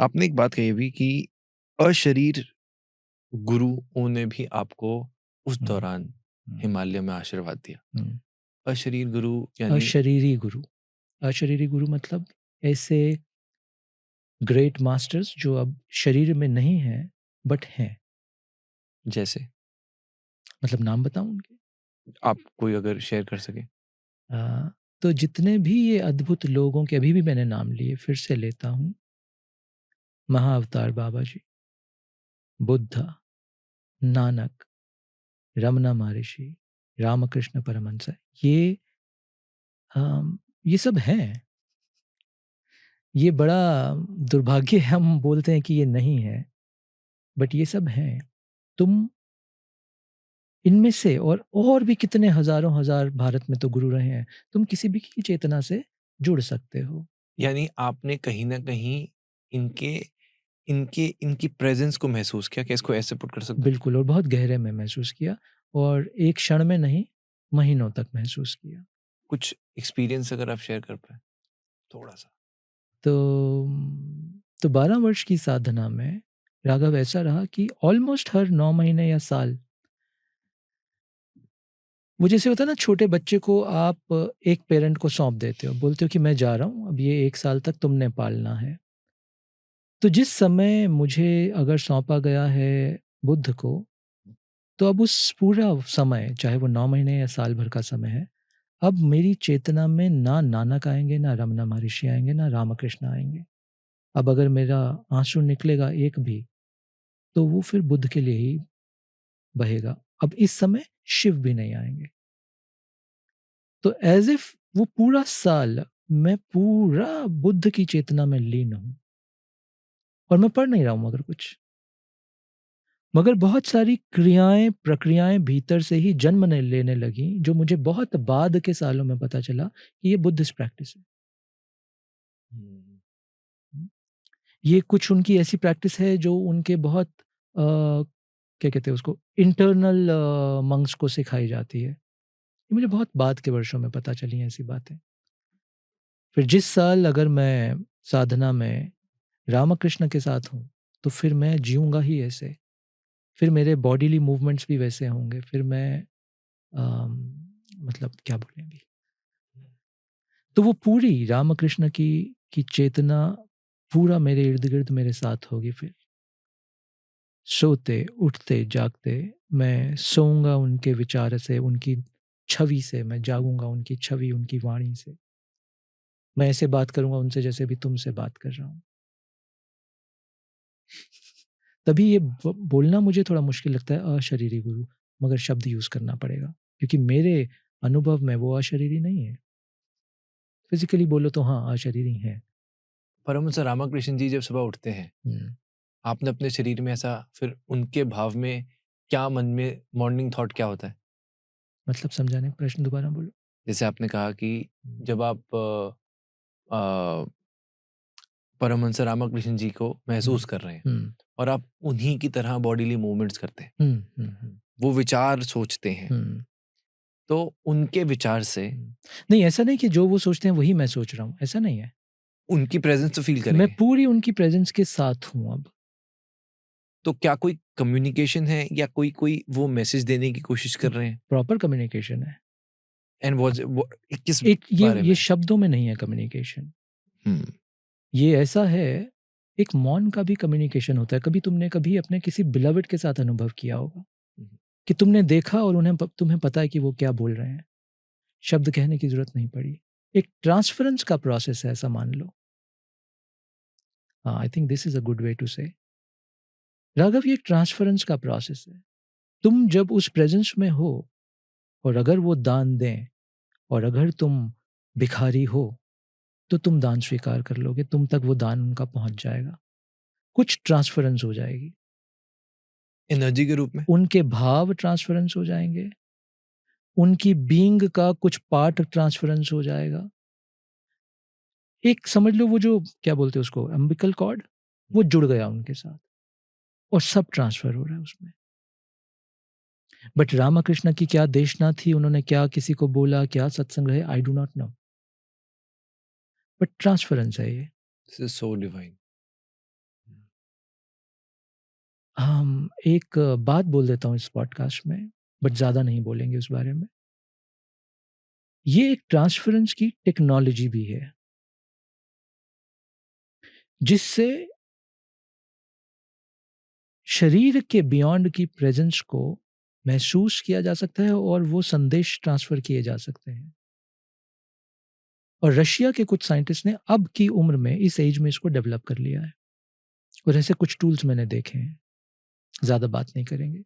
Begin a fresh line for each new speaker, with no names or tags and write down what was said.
आपने एक बात कही अभी कि अशरीर गुरुओं ने भी आपको उस
हुँ,
दौरान
हुँ,
हिमालय में आशीर्वाद दिया।
हुँ।
अशरीर गुरु यानी
अशरीरी गुरु, अशरीरी गुरु मतलब ऐसे ग्रेट मास्टर्स जो अब शरीर में नहीं हैं बट हैं।
जैसे
मतलब नाम बताऊँ उनके?
आप कोई अगर शेयर कर सकें?
अ, तो जितने भी ये अद्भुत लोगों के अभी भी मैंने नाम लिए, फिर से लेता हूँ। महाअवतार बाबा जी, बुद्ध, नानक, रमना महर्षि, रामकृष्ण परमहंस, ये ये सब हैं। ये बड़ा दुर्भाग्य है हम बोलते हैं कि ये नहीं है, बट ये सब हैं। तुम इनमें से और भी कितने हज़ारों हज़ार भारत में तो गुरु रहे हैं। तुम किसी भी की चेतना से जुड़ सकते हो।
यानी आपने कहीं न कहीं इनके इनके इनकी प्रेज़ेंस को महसूस किया, क्या इसको ऐसे पुट कर सकते हैं?
बिल्कुल और बहुत गहरे में महसूस किया और एक क्षण में नहीं, महीनों तक महसूस किया।
कुछ एक्सपीरियंस अगर आप शेयर कर पाएँ थोड़ा-सा?
तो तो 12 वर्ष की साधना में राघव ऐसा रहा कि ऑलमोस्ट हर 9 महीने या साल वो जैसे होता है ना छोटे बच्चे को आप एक पेरेंट को सौंप देते हो, बोलते हो कि मैं जा रहा हूँ, अब ये 1 साल तक तुमने पालना है। तो जिस समय मुझे अगर सौंपा गया है बुद्ध को, तो अब उस पूरा समय, चाहे वो 9 महीने या साल भर का समय है, अब मेरी चेतना में ना नानक आएँगे, ना रमना महर्षि आएँगे, ना रामकृष्ण आएँगे। अब अगर मेरा आँसू निकलेगा एक भी, तो वो फिर बुद्ध के लिए ही बहेगा। अब इस समय शिव भी नहीं आएँगे। तो ऐज़ इफ वो पूरा साल मैं पूरा बुद्ध की चेतना में लीन हूँ और मैं पढ़ नहीं रहा हूँ मगर कुछ। मगर बहुत सारी क्रियाएँ, प्रक्रियाएँ भीतर से ही जन्म ने लेने लगीं, जो मुझे बहुत बाद के सालों में पता चला कि ये बुद्धिस्ट प्रैक्टिस है।
हुँ।
ये कुछ उनकी ऐसी प्रैक्टिस है जो उनके बहुत क्या कहते हैं उसको इंटरनल मंक्स को सिखाई जाती है। ये मुझे बहुत बाद के वर्षों में पता चली हैं ऐसी बातें। फिर जिस साल अगर मैं साधना में रामकृष्ण के साथ हूँ, तो फिर मैं जीऊँगा ही ऐसे। फिर मेरे बॉडीली मूवमेंट्स भी वैसे होंगे। फिर मैं मतलब क्या बोलें अभी? तो वो पूरी रामकृष्ण की चेतना पूरा मेरे इर्द-गिर्द मेरे साथ होगी फिर। सोते, उठते, जागते मैं सोऊँगा उनके विचार से, उनकी छवि से, मैं जागूँगा उनकी छवि, उनकी वाणी से। मैं ऐसे बात करूँगा उनसे जैसे अभी तुमसे बात कर रहा हूँ। तभी ये बोलना मुझे थोड़ा मुश्किल लगता है अशरीरी गुरु, मगर शब्द यूज़ करना पड़ेगा, क्योंकि मेरे अनुभव में वो अशरीरी नहीं है। फिज़िकली बोलो तो हाँ, अशरीरी हैं।
परमहंस रामकृष्ण जी जब सुबह उठते हैं,
हुँ,
आपने अपने शरीर में ऐसा फिर उनके भाव में क्या मन में मॉर्निंग थॉट क्या होता है?
मतलब समझा नहीं, प्रश्न दोबारा बोलो?
जैसे आपने कहा कि
हुँ,
जब आप अ, परमहंस रामकृष्ण जी को
हुँ,
महसूस कर रहे हैं
हुँ,
और आप उन्हीं की तरह बॉडीली मूवमेंट्स करते हैं,
हुँ, हुँ, हुँ,
वो विचार सोचते हैं,
हुँ,
तो उनके विचार से
हुँ। नहीं, ऐसा नहीं कि जो वो सोचते हैं वही मैं सोच रहा हूँ, ऐसा नहीं है।
उनकी प्रेज़ेंस तो फ़ील
मैं
करेंगे।
पूरी उनकी प्रेज़ेंस के साथ हूँ अब।
तो क्या कोई कम्युनिकेशन है या कोई कोई वो मैसेज देने की कोशिश कर रहे हैं?
प्रॉपर कम्युनिकेशन है।
एंड वाज़ वो किस
एक
बारे
ये
में?
शब्दों में नहीं है कम्युनिकेशन।
हुँ,
ये ऐसा है, एक मौन का भी कम्युनिकेशन होता है। कभी तुमने कभी अपने किसी बिलवड के साथ अनुभव किया होगा
हुँ,
कि तुमने देखा और तुम्हें पता है कि वो क्या बोल रहे हैं। शब्द कहने की ज़रूरत नहीं पड़ी। एक ट्रांसफरेंस का प्रोसेस है ऐसा मान लो। हाँ, I think this is a good way to say. Raghav ये ट्रांसफरेंस का प्रोसेस है। तुम जब उस प्रेज़ेंस में हो और अगर वो दान दें और अगर तुम भिखारी हो, तो तुम दान स्वीकार कर लोगे, तुम तक वो दान उनका पहुँच जाएगा। कुछ ट्रांसफरेंस हो जाएगी।
एनर्जी के रूप में?
उनके भाव ट्रांसफरेंस हो जाएँगे, उनकी बीइंग का कुछ पार्ट ट्रांसफरेंस हो जाएगा। एक समझ लो वो जो क्या बोलते हैं उसको अम्बिकल कॉर्ड, वो जुड़ गया उनके साथ और सब ट्रांसफ़र हो रहा है उसमें। बट रामकृष्ण की क्या देशना थी, उन्होंने क्या किसी को बोला, क्या सत्संग रहे, I do not know. But transference है ये।
This is so divine.
हम एक बात बोल देता हूँ इस पॉडकास्ट में, बट ज़्यादा नहीं बोलेंगे उस बारे में। ये एक ट्रांसफ़रेंस की टेक्नोलॉजी भी है, जिससे शरीर के बियॉन्ड की प्रेज़ेंस को महसूस किया जा सकता है और वो संदेश ट्रांसफ़र किए जा सकते हैं। और रशिया के कुछ साइंटिस्ट ने अब की उम्र में इस एज में इसको डेवलप कर लिया है और ऐसे कुछ टूल्स मैंने देखे हैं। ज़्यादा बात नहीं करेंगे।